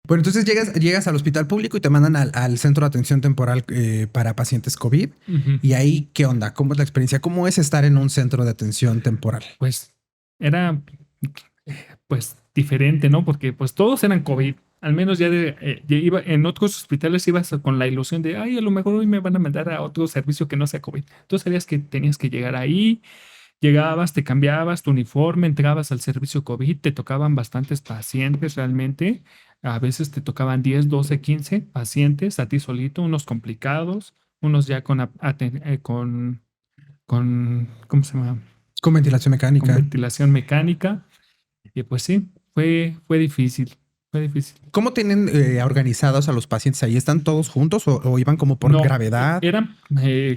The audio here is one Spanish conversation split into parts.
Bueno, entonces llegas al hospital público y te mandan al centro de atención temporal para pacientes COVID. Ujú. Y ahí, ¿qué onda? ¿Cómo es la experiencia? ¿Cómo es estar en un centro de atención temporal? Pues era pues diferente, ¿no? Porque pues todos eran COVID. Al menos ya iba en otros hospitales ibas con la ilusión de, ay, a lo mejor hoy me van a mandar a otro servicio que no sea COVID. Tú sabías que tenías que llegar ahí, llegabas, te cambiabas tu uniforme, entrabas al servicio COVID, te tocaban bastantes pacientes realmente. A veces te tocaban 10, 12, 15 pacientes a ti solito, unos complicados, unos ya con, ¿cómo se llama? Con ventilación Con mecánica. ventilación mecánica. Y pues sí, fue difícil, fue difícil. ¿Cómo tienen organizados a los pacientes ahí? ¿Están todos juntos o iban como por No, gravedad? eran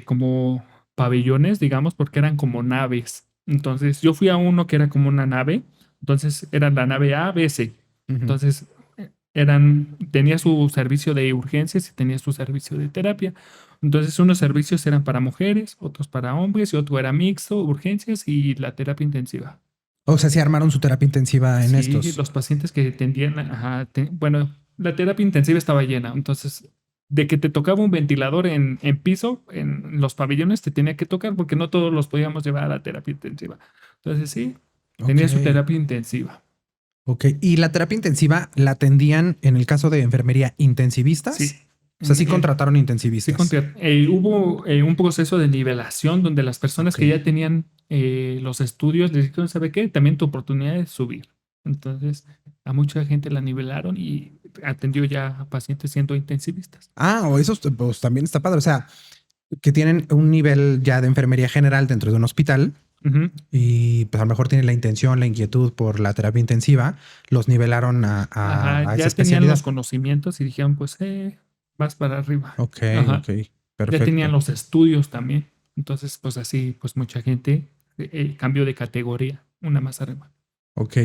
como pabellones, digamos, porque eran como naves. Entonces, yo fui a uno que era como una nave. Entonces, era la nave A, B, C. Ujú. Entonces, tenía su servicio de urgencias y tenía su servicio de terapia. Entonces, unos servicios eran para mujeres, otros para hombres y otro era mixto, urgencias y la terapia intensiva. O sea, sí armaron su terapia intensiva en Sí, estos. los pacientes que atendían, ajá, bueno, la terapia intensiva estaba llena, entonces de que te tocaba un ventilador en piso, en los pabellones, te tenía que tocar porque no todos los podíamos llevar a la terapia intensiva. Entonces sí, Ok, tenía su terapia intensiva. ok. ¿Y la terapia intensiva la atendían en el caso de enfermería Sí, intensivistas? O sea, en- sí eh, contrataron sí intensivistas. hubo un proceso de nivelación donde las personas Ok, que ya tenían los estudios les dijeron, ¿sabe qué? También tu oportunidad es subir. Entonces, a mucha gente la nivelaron y atendió ya a pacientes siendo intensivistas. ah, o eso pues, también está padre. O sea, que tienen un nivel ya de enfermería general dentro de un hospital Ujú. y pues a lo mejor tienen la intención, la inquietud por la terapia intensiva, los nivelaron Ajá, a esa ya tenían los especialidad. conocimientos y dijeron, pues, vas para arriba. Ok, Ajá, ok, ya tenían perfecto. los estudios también. Entonces, pues así, pues mucha gente cambió de categoría, una más arriba. Ok.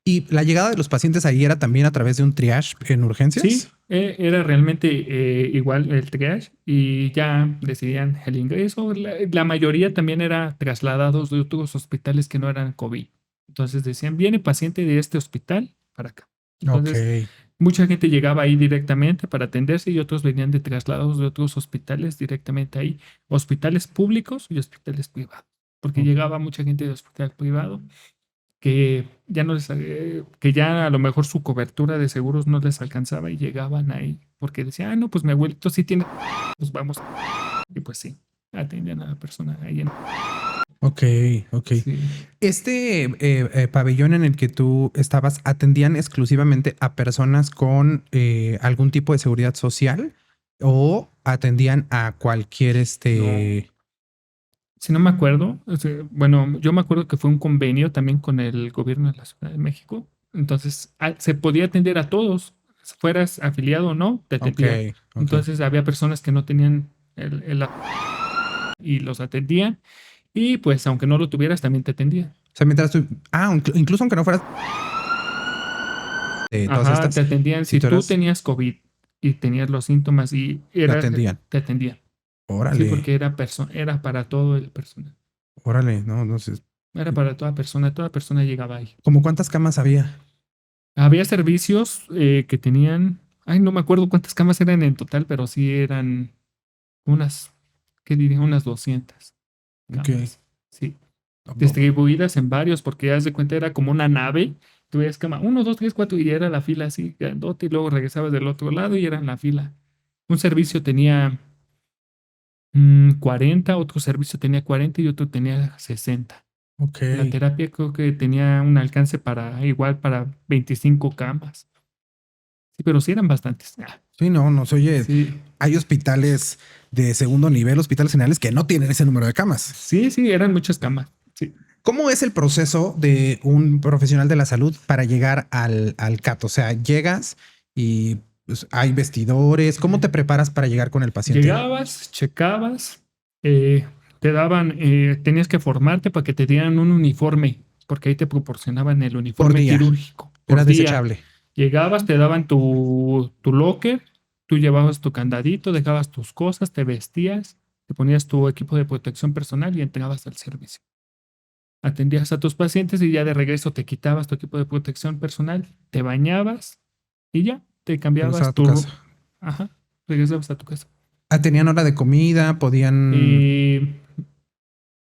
¿Y la llegada de los pacientes ahí era también a través de un triage en Sí, urgencias? era realmente igual el triage y ya decidían el ingreso. La mayoría también era trasladados de otros hospitales que no eran COVID. Entonces decían, viene paciente de este hospital para acá. Ok, Entonces, mucha gente llegaba ahí directamente para atenderse y otros venían de traslados de otros hospitales directamente ahí, hospitales públicos y hospitales privados, porque ok. llegaba mucha gente de hospital privado que ya no les, que ya a lo mejor su cobertura de seguros no les alcanzaba y llegaban ahí porque decían, ah, no, pues mi abuelito sí tiene, pues vamos. Y pues sí, atendían a la persona ahí en, Ok, ok. sí. Este pabellón en el que tú estabas, ¿atendían exclusivamente a personas con algún tipo de seguridad social o atendían a cualquier No, este... si no me acuerdo, o sea, bueno, yo me acuerdo que fue un convenio también con el gobierno de la Ciudad de México. Entonces, se podía atender a todos, fueras afiliado o no, te Ok, atendían. ok. Entonces, había personas que no tenían y los atendían. Y pues, aunque no lo tuvieras, también te atendían. O sea, mientras tú... Ah, incluso aunque no fueras de todas Ajá, te estas, atendían. si Si tú tú eras, tenías COVID y tenías los síntomas y te atendían. te atendían. Sí, Órale, porque era para todo el personal. órale, no sé. Era para toda persona llegaba ahí. ¿Cómo cuántas camas había? Había servicios que tenían, ay, no me acuerdo cuántas camas eran en total, pero sí eran unas, ¿qué diría? Unas 200 Ok. camas. Sí, Oh, distribuidas en varios, porque ya de cuenta era como una nave. Tú ves cama 1, 2, 3, 4 y era la fila así, grandote, y luego regresabas del otro lado y era en la fila. Un servicio tenía 40, otro servicio tenía 40 y otro tenía 60. ok. La terapia creo que tenía un alcance para igual para 25 camas. Sí, pero sí eran bastantes. Sí, no se oye. Sí, Hay hospitales de segundo nivel, hospitales generales que no tienen ese número de camas. sí, sí, eran muchas camas. Sí. ¿Cómo es el proceso de un profesional de la salud para llegar al CAT? O sea, llegas y pues, hay vestidores. ¿Cómo te preparas para llegar con el paciente? Llegabas, checabas, eh, te daban, tenías que formarte para que te dieran un uniforme, porque ahí te proporcionaban el Por uniforme día. quirúrgico Era por día. desechable. Llegabas, te daban tu locker, tú llevabas tu candadito, dejabas tus cosas, te vestías, te ponías tu equipo de protección personal y entrabas al servicio. Atendías a tus pacientes y ya de regreso te quitabas tu equipo de protección personal, te bañabas y ya. te Regresaba cambiabas a tu tu... casa. Ajá, regresabas a tu casa. Ah, tenían hora de comida, podían. Eh,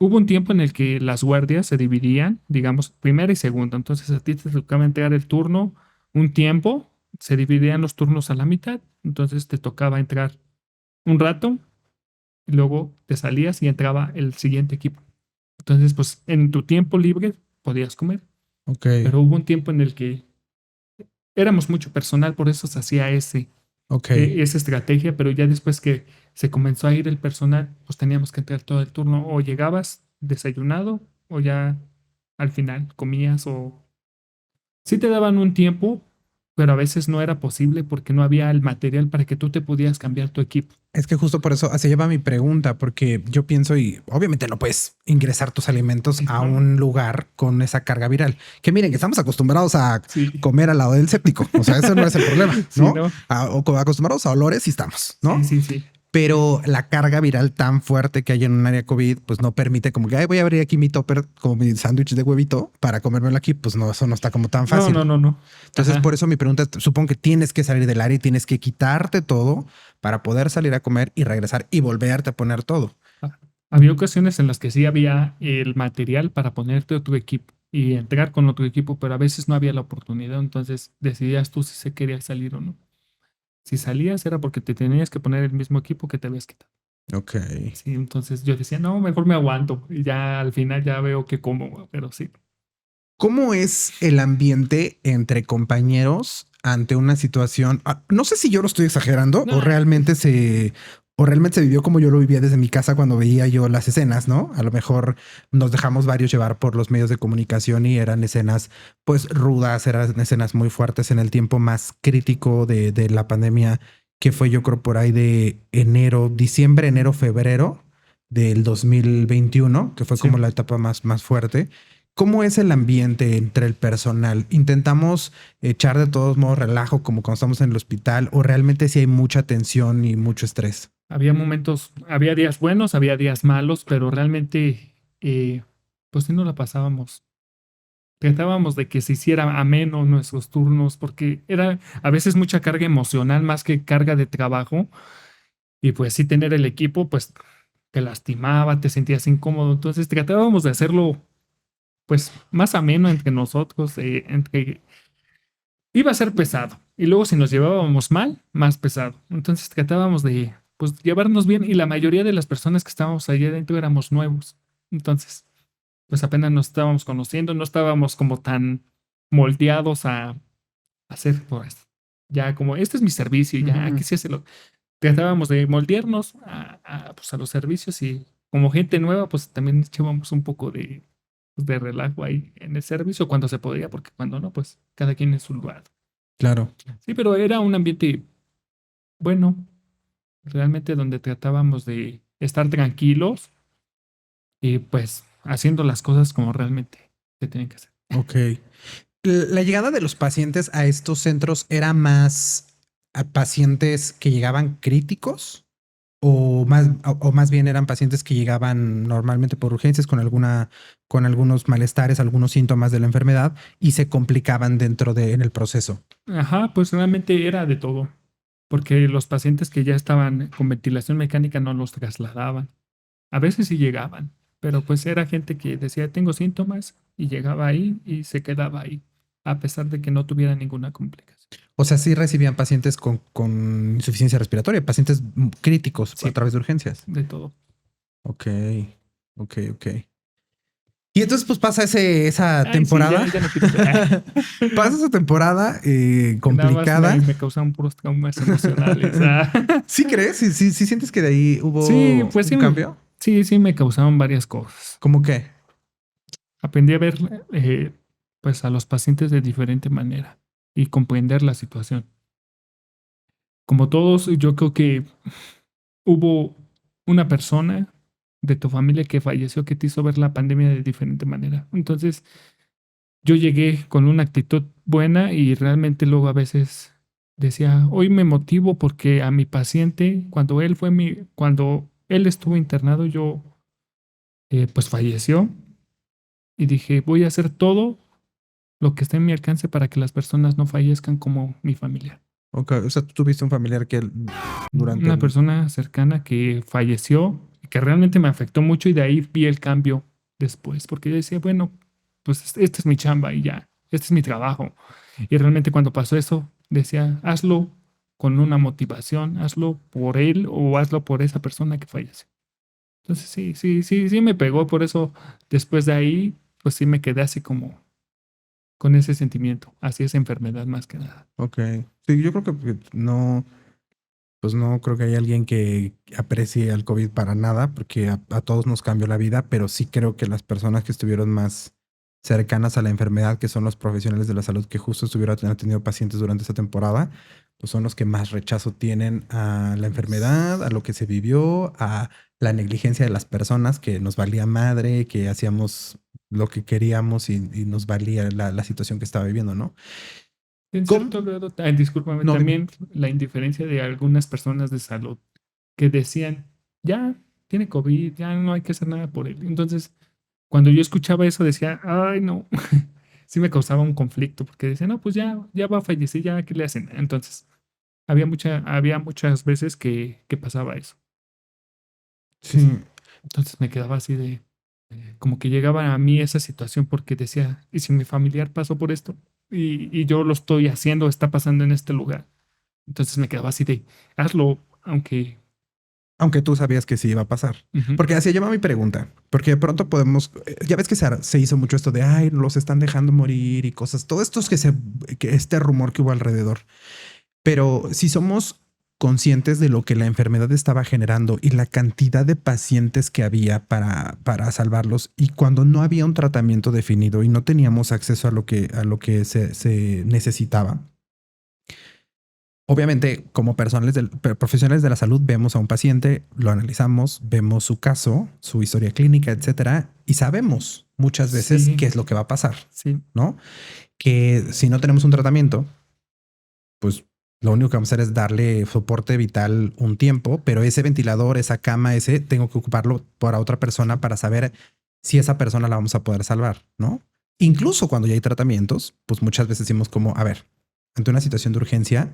Hubo un tiempo en el que las guardias se dividían, digamos, primera y segunda. Entonces a ti te tocaba entregar el turno un tiempo, se dividían los turnos a la mitad. Entonces te tocaba entrar un rato y luego te salías y entraba el siguiente equipo. Entonces, pues en tu tiempo libre podías comer, Ok, pero hubo un tiempo en el que éramos mucho personal, por eso se hacía ok. esa estrategia, pero ya después que se comenzó a ir el personal, pues teníamos que entrar todo el turno, o llegabas desayunado, o ya al final comías, o sí te daban un tiempo, pero a veces no era posible porque no había el material para que tú te pudieras cambiar tu equipo. Es que justo por eso se lleva mi pregunta, porque yo pienso y obviamente no puedes ingresar tus alimentos a No, un lugar con esa carga viral. Que miren, que estamos acostumbrados a sí, comer al lado del séptico. O sea, eso no es el problema, sí, ¿no? ¿no? Acostumbrados a olores y estamos, Sí, ¿no? sí, sí. Pero la carga viral tan fuerte que hay en un área COVID, pues no permite como que "Ay, voy a abrir aquí mi topper como mi sándwich de huevito para comérmelo aquí". Pues no, eso no está como tan No, fácil. no, no, no. Entonces, Ajá. por eso mi pregunta es, supongo que tienes que salir del área y tienes que quitarte todo para poder salir a comer y regresar y volverte a poner todo. Ah, había ocasiones en las que sí había el material para ponerte otro equipo y entrar con otro equipo, pero a veces no había la oportunidad, entonces decidías tú si se quería salir o no. Si salías era porque te tenías que poner el mismo equipo que te habías quitado. Ok. Sí, entonces yo decía, no, mejor me aguanto y ya al final ya veo que como, pero sí. ¿Cómo es el ambiente entre compañeros ante una situación? No sé si yo lo estoy exagerando Nah, o realmente se vivió como yo lo vivía desde mi casa cuando veía yo las escenas, ¿no? A lo mejor nos dejamos varios llevar por los medios de comunicación y eran escenas pues rudas, eran escenas muy fuertes en el tiempo más crítico de la pandemia, que fue yo creo por ahí de enero, diciembre, enero, febrero del 2021, que fue sí. como la etapa más fuerte. ¿Cómo es el ambiente entre el personal? ¿Intentamos echar de todos modos relajo como cuando estamos en el hospital o realmente sí hay mucha tensión y mucho estrés? Había momentos, había días buenos, había días malos, pero realmente, pues sí nos la pasábamos. Tratábamos de que se hiciera ameno nuestros turnos, porque era a veces mucha carga emocional más que carga de trabajo. Y pues sí, tener el equipo, pues te lastimaba, te sentías incómodo. Entonces tratábamos de hacerlo, pues, más ameno entre nosotros, iba a ser pesado. Y luego si nos llevábamos mal, más pesado. Entonces tratábamos de, pues, llevarnos bien. Y la mayoría de las personas que estábamos allí adentro éramos nuevos. Entonces, pues apenas nos estábamos conociendo, no estábamos como tan moldeados a hacer pues, ya como este es mi servicio, ya aquí Ujú. se hace lo. Tratábamos de moldearnos pues, a los servicios y como gente nueva, pues también echábamos un poco pues, de relajo ahí en el servicio cuando se podía, porque cuando no, pues cada quien en su lugar. Claro. Sí, pero era un ambiente bueno, realmente donde tratábamos de estar tranquilos y pues haciendo las cosas como realmente se tienen que hacer. Ok. La llegada de los pacientes a estos centros era más a pacientes que llegaban críticos o más bien eran pacientes que llegaban normalmente por urgencias con con algunos malestares, algunos síntomas de la enfermedad y se complicaban en el proceso. Ajá, pues realmente era de todo, porque los pacientes que ya estaban con ventilación mecánica no los trasladaban. A veces sí llegaban, pero pues era gente que decía tengo síntomas y llegaba ahí y se quedaba ahí, a pesar de que no tuviera ninguna complicación. O sea, sí recibían pacientes con insuficiencia respiratoria, pacientes críticos a Sí, través de urgencias. de todo. Ok, ok. Y entonces pues pasa esa Ay, sí, temporada, ya no quiero ver. pasa esa temporada Que nada más complicada. me causaban puros traumas emocionales. Ah. ¿Sí crees? ¿Sí sientes que de ahí Sí, hubo pues sí, un cambio? sí me causaban varias cosas. ¿Cómo qué? Aprendí a ver pues a los pacientes de diferente manera y comprender la situación. Como todos, yo creo que hubo una persona de tu familia que falleció que te hizo ver la pandemia de diferente manera. Entonces, yo llegué con una actitud buena y realmente luego a veces decía, hoy me motivo porque a mi paciente, cuando él estuvo internado, yo pues falleció y dije, voy a hacer todo lo que esté en mi alcance para que las personas no fallezcan como mi familia. Ok, o sea, tú tuviste un familiar que durante Una el... persona cercana que falleció y que realmente me afectó mucho y de ahí vi el cambio después, porque yo decía, bueno, pues esta es mi chamba y ya, este es mi trabajo. Y realmente cuando pasó eso, decía, hazlo con una motivación, hazlo por él o hazlo por esa persona que falleció. Entonces sí me pegó, por eso después de ahí, pues sí me quedé así como con ese sentimiento, hacia esa enfermedad más que nada. Ok. Sí, yo creo que no, pues no creo que haya alguien que aprecie al COVID para nada, porque a todos nos cambió la vida, pero sí creo que las personas que estuvieron más cercanas a la enfermedad, que son los profesionales de la salud que justo estuvieron han tenido pacientes durante esta temporada, pues son los que más rechazo tienen a la enfermedad, a lo que se vivió, a la negligencia de las personas, que nos valía madre, que hacíamos lo que queríamos y nos valía la situación que estaba viviendo, ¿no? En ¿Cómo? cierto grado, discúlpame, No, dime. también la indiferencia de algunas personas de salud que decían, ya tiene COVID, ya no hay que hacer nada por él. Entonces, cuando yo escuchaba eso, decía, ay, no, sí me causaba un conflicto porque decía, no, pues ya va a fallecer, ya, ¿qué le hacen? Entonces, había muchas veces que pasaba eso. Entonces, Sí. entonces me quedaba así de, como que llegaba a mí esa situación porque decía, ¿y si mi familiar pasó por esto? Y yo lo estoy haciendo, está pasando en este lugar. Entonces me quedaba así de, hazlo, aunque... Aunque tú sabías que sí iba a pasar. Ujú. Porque así llama mi pregunta. Porque de pronto podemos, ya ves que se hizo mucho esto de, ay, los están dejando morir y cosas, todo esto es que este rumor que hubo alrededor. Pero si somos conscientes de lo que la enfermedad estaba generando y la cantidad de pacientes que había para salvarlos y cuando no había un tratamiento definido y no teníamos acceso a lo que se necesitaba. Obviamente, como profesionales de la salud, vemos a un paciente, lo analizamos, vemos su caso, su historia clínica, etcétera, y sabemos muchas veces Sí, qué es lo que va a pasar, sí, ¿no? Que si no tenemos un tratamiento, pues lo único que vamos a hacer es darle soporte vital un tiempo, pero ese ventilador, esa cama, ese tengo que ocuparlo para otra persona para saber si esa persona la vamos a poder salvar, ¿no? Incluso cuando ya hay tratamientos, pues muchas veces decimos como, a ver, ante una situación de urgencia,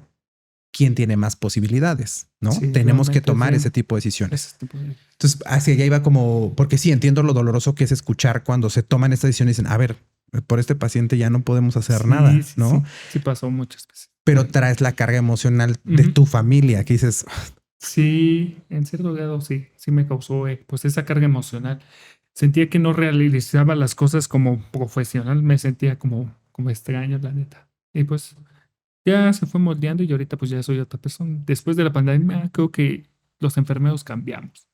quién tiene más posibilidades, ¿no? sí, Tenemos que realmente tomar sí. ese tipo de decisiones. Ese tipo de... Entonces, hacia allá iba como, porque sí, entiendo lo doloroso que es escuchar cuando se toman esta decisión y dicen, a ver, por este paciente ya no podemos hacer Sí, nada, sí, ¿no? sí, sí pasó muchas veces. Pero traes la carga emocional de Ujú. tu familia, que dices, Sí, en cierto grado sí, sí me causó pues esa carga emocional. Sentía que no realizaba las cosas como profesional, me sentía como extraño, la neta. Y pues ya se fue moldeando y ahorita pues ya soy otra persona. Después de la pandemia creo que los enfermeros cambiamos.